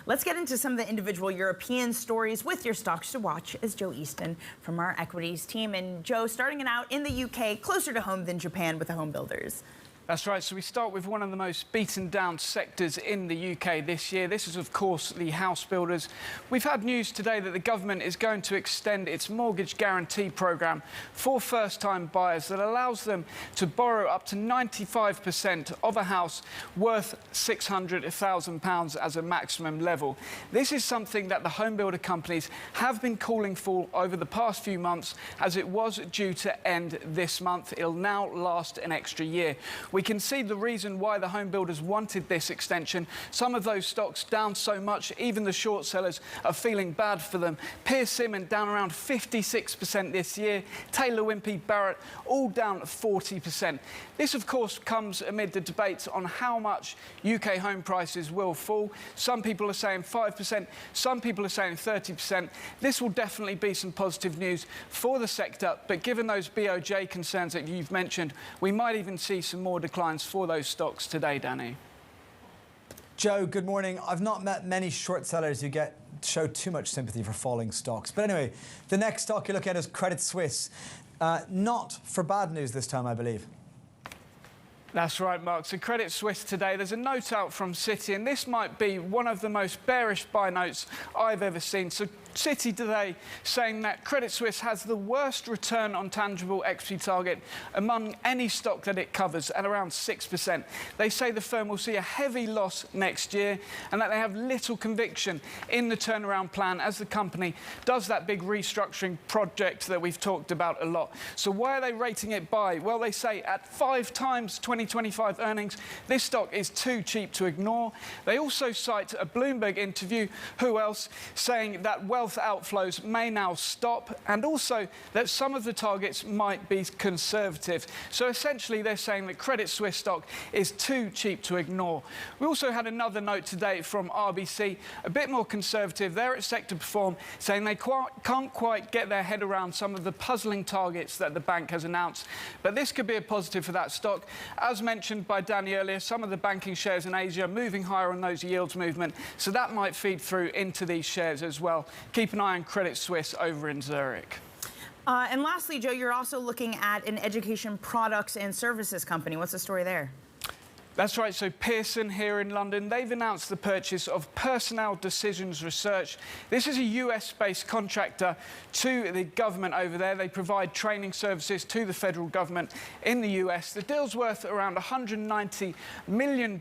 Let's get into some of the individual European stories with your stocks to watch as Joe Easton from our equities team. And Joe, starting it out in the UK, closer to home than Japan with the Homebuilders. That's right. So we start with one of the most beaten down sectors in the UK this year. This is, of course, the house builders. We've had news today that the government is going to extend its mortgage guarantee programme for first-time buyers that allows them to borrow up to 95% of a house worth £600,000 as a maximum level. This is something that the home builder companies have been calling for over the past few months, as it was due to end this month. It'll now last an extra year. We can see the reason why the home builders wanted this extension. Some of those stocks down so much, even the short sellers are feeling bad for them. Pearson down around 56% this year. Taylor Wimpey, Barrett, all down 40%. This, of course, comes amid the debate on how much UK home prices will fall. Some people are saying 5%, some people are saying 30%. This will definitely be some positive news for the sector, but given those BOJ concerns that you've mentioned, we might even see some more declines for those stocks today, Danny. Joe, good morning. I've not met many short sellers who show too much sympathy for falling stocks. But anyway, the next stock you're looking at is Credit Suisse. Not for bad news this time, I believe. That's right, Mark. So Credit Suisse today, there's a note out from Citi, and this might be one of the most bearish buy notes I've ever seen. So Citi today saying that Credit Suisse has the worst return on tangible equity target among any stock that it covers at around 6%. They say the firm will see a heavy loss next year and that they have little conviction in the turnaround plan as the company does that big restructuring project that we've talked about a lot. So why are they rating it buy? Well, they say at 5 times 2025 earnings, this stock is too cheap to ignore. They also cite a Bloomberg interview, who else, saying that wealth outflows may now stop, and also that some of the targets might be conservative. So essentially they're saying that Credit Suisse stock is too cheap to ignore. We also had another note today from RBC, a bit more conservative. They're at Sector Perform, saying they can't quite get their head around some of the puzzling targets that the bank has announced, but this could be a positive for that stock. As mentioned by Danny earlier, some of the banking shares in Asia are moving higher on those yields movement, so that might feed through into these shares as well. Keep an eye on Credit Suisse over in Zurich. And lastly, Joe, you're also looking at an education products and services company. What's the story there? That's right. So Pearson here in London, they've announced the purchase of Personnel Decisions Research. This is a US-based contractor to the government over there. They provide training services to the federal government in the US. The deal's worth around $190 million,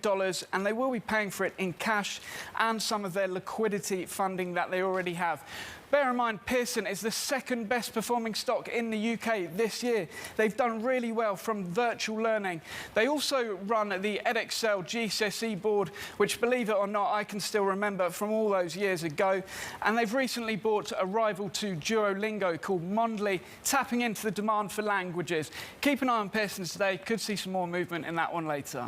and they will be paying for it in cash and some of their liquidity funding that they already have. Bear in mind, Pearson is the second best performing stock in the UK this year. They've done really well from virtual learning. They also run the Edexcel GCSE board, which, believe it or not, I can still remember from all those years ago. And they've recently bought a rival to Duolingo called Mondly, tapping into the demand for languages. Keep an eye on Pearson today. Could see some more movement in that one later.